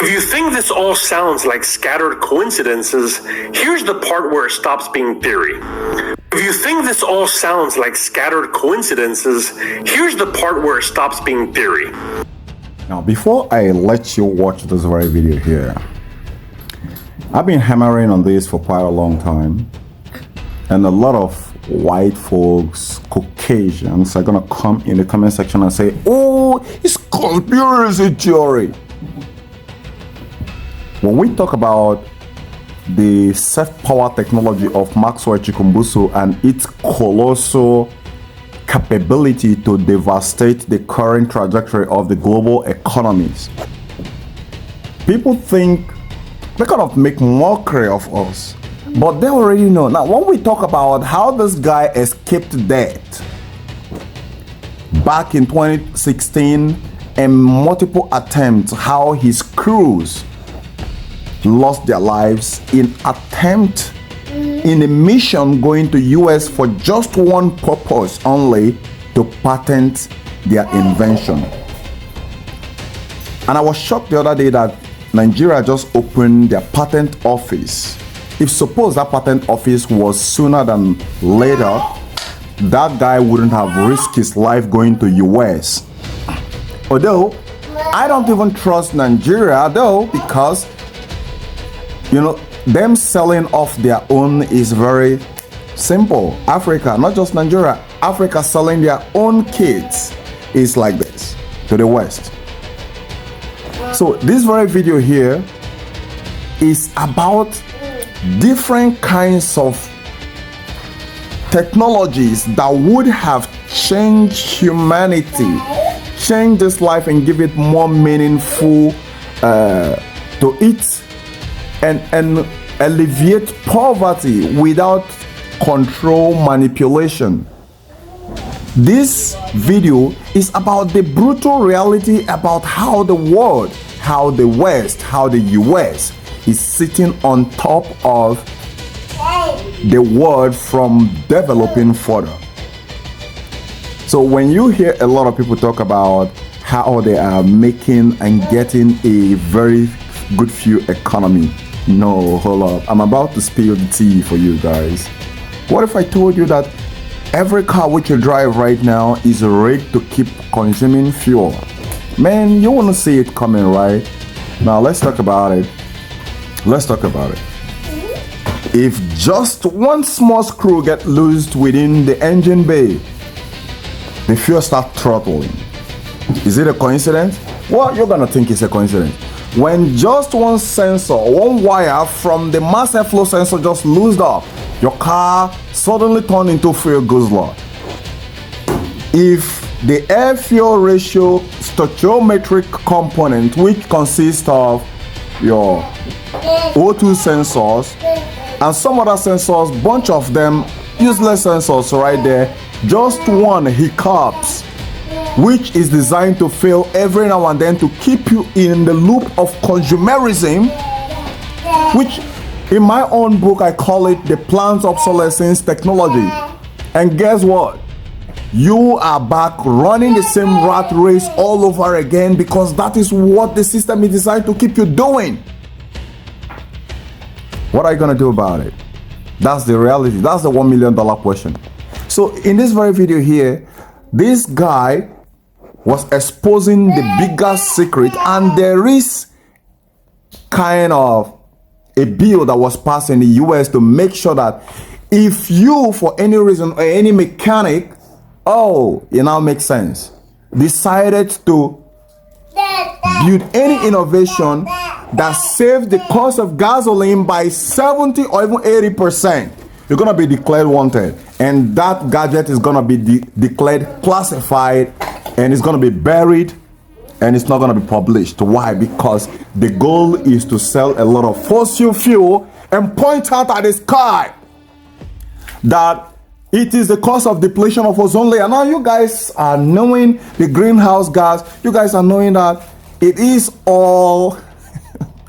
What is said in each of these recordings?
If you think this all sounds like scattered coincidences, here's the part where it stops being theory. If you think this all sounds like scattered coincidences, here's the part where it stops being theory. Now, before I let you watch this very video here, I've been hammering on this for quite a long time, and a lot of white folks, Caucasians, are gonna come in the comment section and say, oh, it's conspiracy theory. When we talk about the self-power technology of Maxwell Chikumbutso and its colossal capability to devastate the current trajectory of the global economies, people think they kind of make mockery of us, but they already know. Now, when we talk about how this guy escaped death back in 2016 and multiple attempts, how his crews lost their lives in a mission going to US for just one purpose only, to patent their invention. And I was shocked the other day that Nigeria just opened their patent office. If suppose that patent office was sooner than later, that guy wouldn't have risked his life going to US. Although I don't even trust Nigeria though, because them selling off their own is very simple. Africa, not just Nigeria, Africa selling their own kids is like this to the West. So this very video here is about different kinds of technologies that would have changed humanity, changed this life and give it more meaningful to it, and alleviate poverty without control manipulation. This video is about the brutal reality about how the world, how the West, how the US is sitting on top of the world from developing further. So when you hear a lot of people talk about how they are making and getting a very good fuel economy, no, hold up. I'm about to spill the tea for you guys. What if I told you that every car which you drive right now is rigged to keep consuming fuel? Man, you want to see it coming, right? Now let's talk about it. Let's talk about it. If just one small screw gets loosed within the engine bay, the fuel starts throttling. Is it a coincidence? Well, you're gonna think it's a coincidence. When just one sensor, one wire from the mass airflow sensor just loosed up, your car suddenly turned into fuel guzzler. If the air-fuel ratio stoichiometric component, which consists of your O2 sensors and some other sensors, bunch of them useless sensors right there, just one hiccups, which is designed to fail every now and then to keep you in the loop of consumerism, which in my own book I call it the planned obsolescence technology. And guess what? You are back running the same rat race all over again, because that is what the system is designed to keep you doing. What are you going to do about it? That's the reality. That's the $1 million question. So in this very video here, this guy was exposing the biggest secret, and there is kind of a bill that was passed in the US to make sure that if you, for any reason, or any mechanic, it now makes sense, decided to build any innovation that saves the cost of gasoline by 70 or even 80%, you're gonna be declared wanted, and that gadget is gonna be declared classified, and it's gonna be buried, and it's not gonna be published. Why? Because the goal is to sell a lot of fossil fuel and point out at the sky that it is the cause of depletion of ozone layer. Now you guys are knowing the greenhouse gas. You guys are knowing that it is all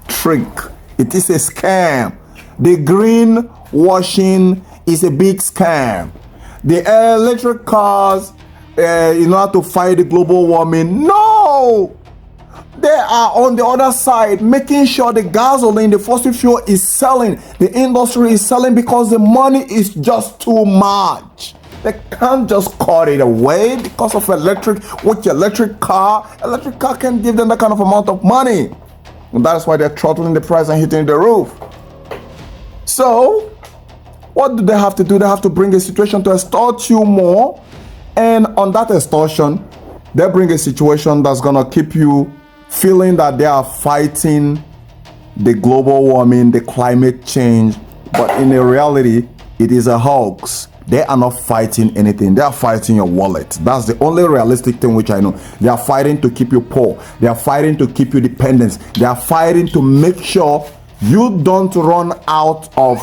trick. It is a scam. The green washing is a big scam. The electric cars, in order to fight the global warming, no, they are on the other side making sure the gasoline, the fossil fuel is selling, the industry is selling because the money is just too much. They can't just cut it away because of electric. With your electric car can give them that kind of amount of money. And that's why they're throttling the price and hitting the roof. So, what do they have to do? They have to bring a situation to extort you more. And on that extortion, they bring a situation that's going to keep you feeling that they are fighting the global warming, the climate change. But in reality, it is a hoax. They are not fighting anything. They are fighting your wallet. That's the only realistic thing which I know. They are fighting to keep you poor. They are fighting to keep you dependent. They are fighting to make sure you don't run out of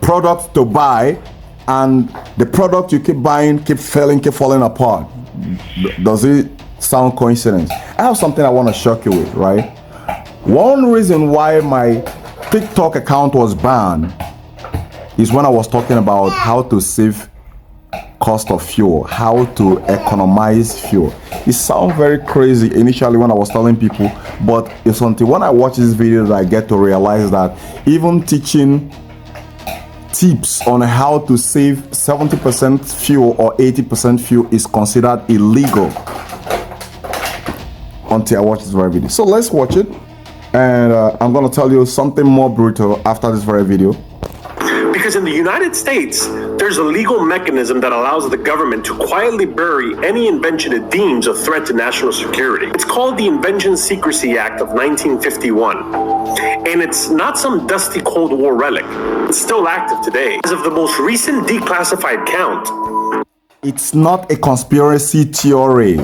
products to buy, and the product you keep buying keep falling apart. Does it sound coincidence? I have something I want to shock you with, right? One reason why my TikTok account was banned is when I was talking about how to save cost of fuel, how to economize fuel. It sounds very crazy initially when I was telling people, but it's until when I watch this video that I get to realize that even teaching tips on how to save 70% fuel or 80% fuel is considered illegal until I watch this very video. So let's watch it, and I'm going to tell you something more brutal after this very video. Because in the United States, there's a legal mechanism that allows the government to quietly bury any invention it deems a threat to national security. It's called the Inventions Secrecy Act of 1951. And it's not some dusty Cold War relic. It's still active today. As of the most recent declassified count, it's not a conspiracy theory.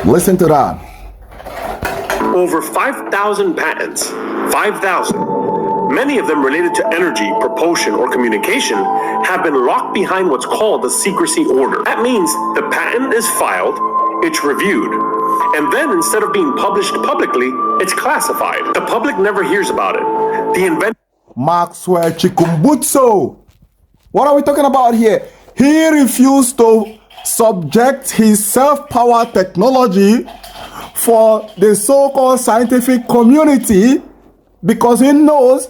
Listen to that. Over 5,000 patents, 5,000. Many of them related to energy, propulsion, or communication have been locked behind what's called the secrecy order. That means the patent is filed, it's reviewed, and then instead of being published publicly, it's classified. The public never hears about it. The inventor Maxwell Chikumbutso. What are we talking about here? He refused to subject his self-powered technology for the so-called scientific community because he knows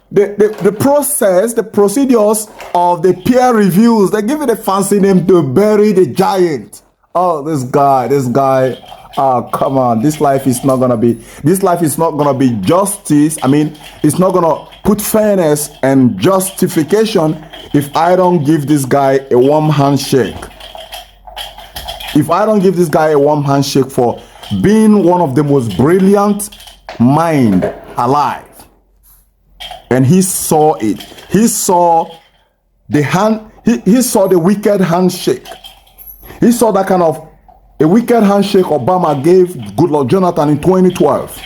the process, the procedures of the peer reviews. They give it a fancy name to bury the giant. Oh, this guy, oh, come on. This life is not gonna be justice. I mean, it's not gonna put fairness and justification if I don't give this guy a warm handshake. If I don't give this guy a warm handshake for being one of the most brilliant mind alive. And he saw it. He saw the hand, he saw the wicked handshake. He saw that kind of a wicked handshake Obama gave Goodluck Jonathan in 2012.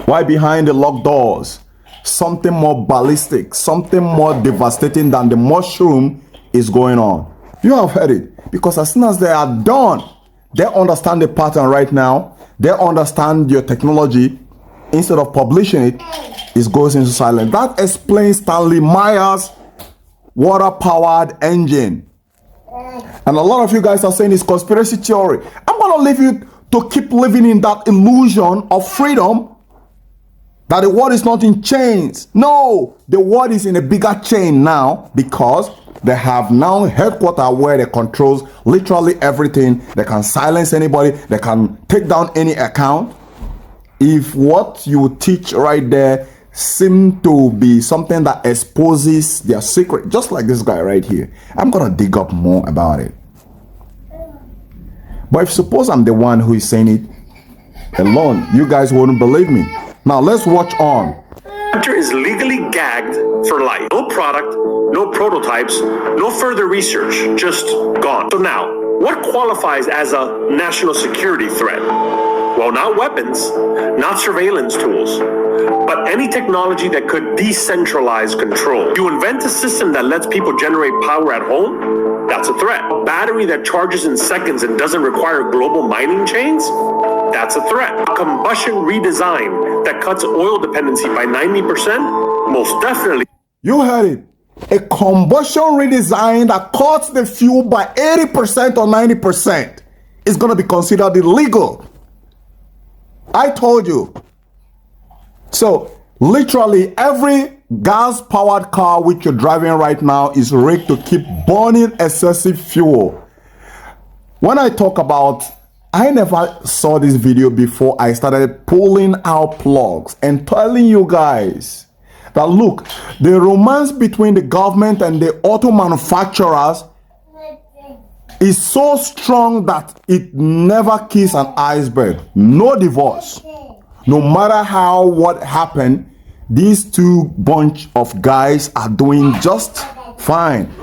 Why behind the locked doors? Something more ballistic, something more devastating than the mushroom is going on. You have heard it. Because as soon as they are done, they understand the pattern right now. They understand your technology. Instead of publishing it, it goes into silence. That explains Stanley Meyer's water-powered engine. And a lot of you guys are saying it's conspiracy theory. I'm going to leave you to keep living in that illusion of freedom, that the world is not in chains. No, the world is in a bigger chain now because they have now headquarters where they control literally everything. They can silence anybody. They can take down any account. If what you teach right there seem to be something that exposes their secret, just like this guy right here, I'm gonna dig up more about it. But if suppose I'm the one who is saying it alone, you guys wouldn't believe me. Now let's watch on. Inventor is legally gagged for life. No product, no prototypes, no further research, just gone. So now, what qualifies as a national security threat? Well, not weapons, not surveillance tools, but any technology that could decentralize control. You invent a system that lets people generate power at home, that's a threat. A battery that charges in seconds and doesn't require global mining chains, that's a threat. A combustion redesign that cuts oil dependency by 90%, most definitely. You heard it. A combustion redesign that cuts the fuel by 80% or 90% is going to be considered illegal. I told you. So literally every gas-powered car which you're driving right now is rigged to keep burning excessive fuel. When I talk about, I never saw this video before I started pulling out plugs and telling you guys that look, the romance between the government and the auto manufacturers is so strong that it never kills an iceberg. No divorce. No matter how what happened, these two bunch of guys are doing just fine.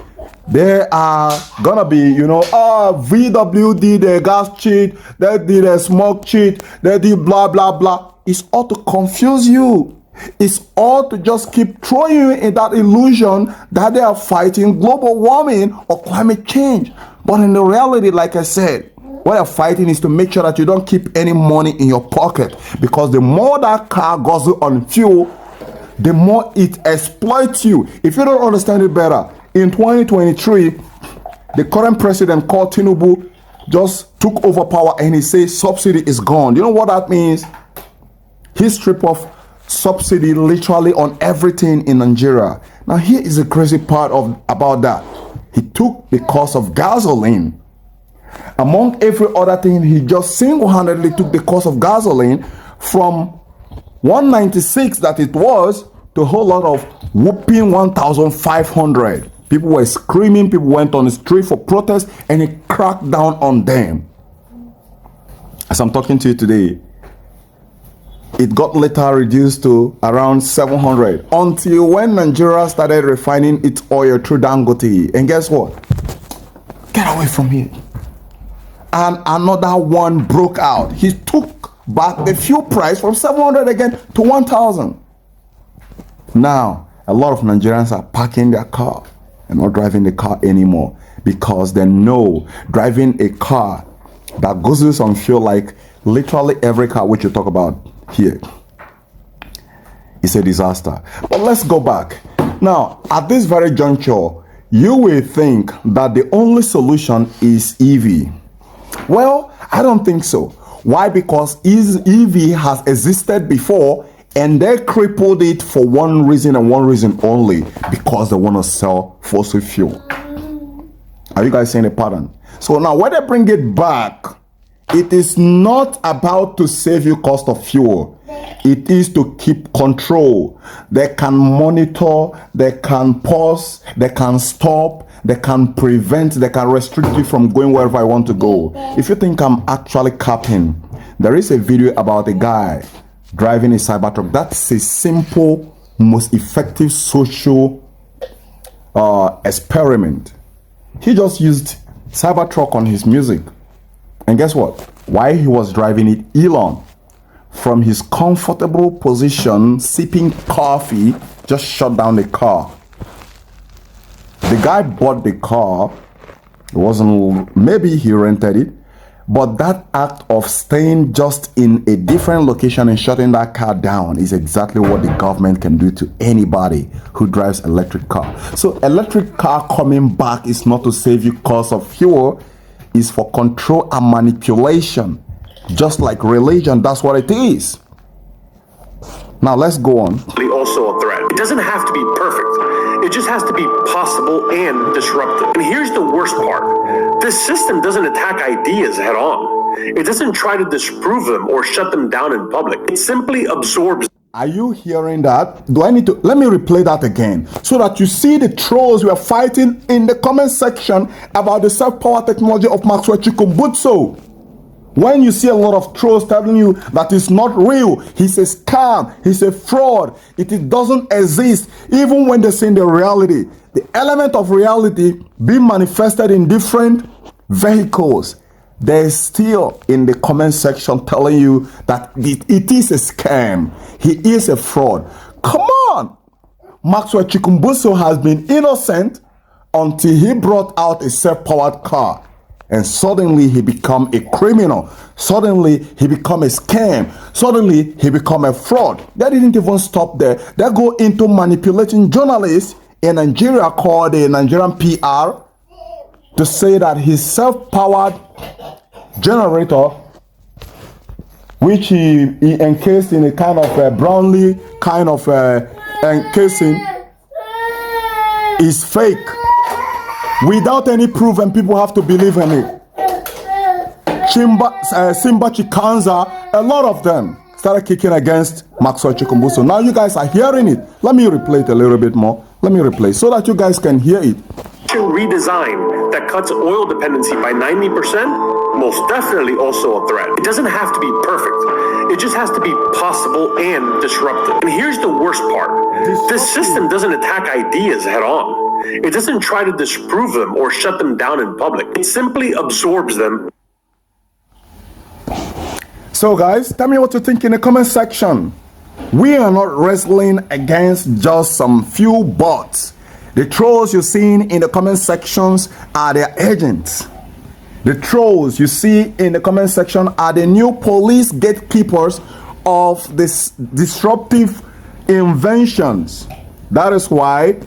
They are gonna be, VW did a gas cheat, they did a smoke cheat, they did blah blah blah. It's all to confuse you. It's all to just keep throwing you in that illusion that they are fighting global warming or climate change. But in the reality, like I said, what they're fighting is to make sure that you don't keep any money in your pocket, because the more that car goes on fuel, the more it exploits you. If you don't understand it better, in 2023, the current president called Tinubu just took over power and he says subsidy is gone. You know what that means? He stripped off subsidy literally on everything in Nigeria. Now here is the crazy part about that. He took the cost of gasoline. Among every other thing, he just single-handedly took the cost of gasoline from 196 that it was to a whole lot of whooping 1,500. People were screaming, people went on the street for protest, and he cracked down on them. As I'm talking to you today, it got later reduced to around 700 until when Nigeria started refining its oil through Dangote. And guess what? Get away from here. And another one broke out. He took back the fuel price from 700 again to 1,000. Now, a lot of Nigerians are parking their car and not driving the car anymore, because they know driving a car that goes on fuel, like literally every car which you talk about here, is a disaster. But let's go back. Now, at this very juncture, you will think that the only solution is EV. Well, I don't think so. Why? Because EV has existed before and they crippled it for one reason and one reason only, because they want to sell fossil fuel. Are you guys seeing the pattern? So now when they bring it back, it is not about to save you cost of fuel. It is to keep control. They can monitor, they can pause, they can stop, they can prevent, they can restrict you from going wherever I want to go. If you think I'm actually capping, there is a video about a guy driving a Cybertruck. That's a simple, most effective social experiment. He just used Cybertruck on his music. And guess what? While he was driving it, Elon, from his comfortable position, sipping coffee, just shut down the car. The guy bought the car. It wasn't, maybe he rented it, but that act of staying just in a different location and shutting that car down is exactly what the government can do to anybody who drives electric car. So electric car coming back is not to save you cost of fuel, is for control and manipulation. Just like religion, that's what it is. Now let's go on. Also a threat. It doesn't have to be perfect. It just has to be possible and disruptive. And here's the worst part. This system doesn't attack ideas head on. It doesn't try to disprove them or shut them down in public. It simply absorbs. Are you hearing that? Do I need to? Let me replay that again so that you see the trolls we are fighting in the comment section about the self-power technology of Maxwell Chikumbutso. When you see a lot of trolls telling you that it's not real, he's a scam, he's a fraud, it doesn't exist, even when they say the reality, the element of reality being manifested in different vehicles, they're still in the comment section telling you that it is a scam, he is a fraud. Come on! Maxwell Chikumbutso has been innocent until he brought out a self-powered car. And suddenly he become a criminal. Suddenly he become a scam. Suddenly he become a fraud. They didn't even stop there. They go into manipulating journalists in Nigeria called the Nigerian PR to say that his self-powered generator which he encased in a kind of a Brownlee kind of encasing, is fake. Without any proof, and people have to believe in it. Simba Chikanza, a lot of them started kicking against Maxwell Chikumbutso. Now you guys are hearing it. Let me replay it a little bit more. Let me replay so that you guys can hear it. Redesign that cuts oil dependency by 90%, most definitely also a threat. It doesn't have to be perfect. It just has to be possible and disruptive. And here's the worst part. This system doesn't attack ideas head on. It doesn't try to disprove them or shut them down in public. It simply absorbs them. So guys, tell me what you think in the comment section. We are not wrestling against just some few bots. The trolls you're seeing in the comment sections are their agents. The trolls you see in the comment section are the new police gatekeepers of this disruptive inventions. That is why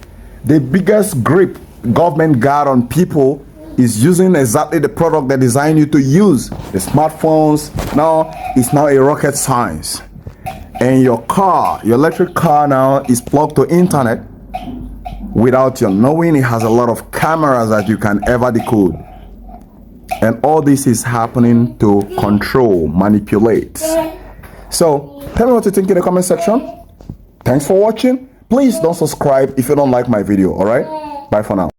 the biggest grip government got on people is using exactly the product they designed you to use. The smartphones now is now a rocket science. And your car, your electric car now is plugged to internet without your knowing. It has a lot of cameras that you can ever decode. And all this is happening to control, manipulate. So tell me what you think in the comment section. Thanks for watching. Please don't subscribe if you don't like my video, all right? Bye for now.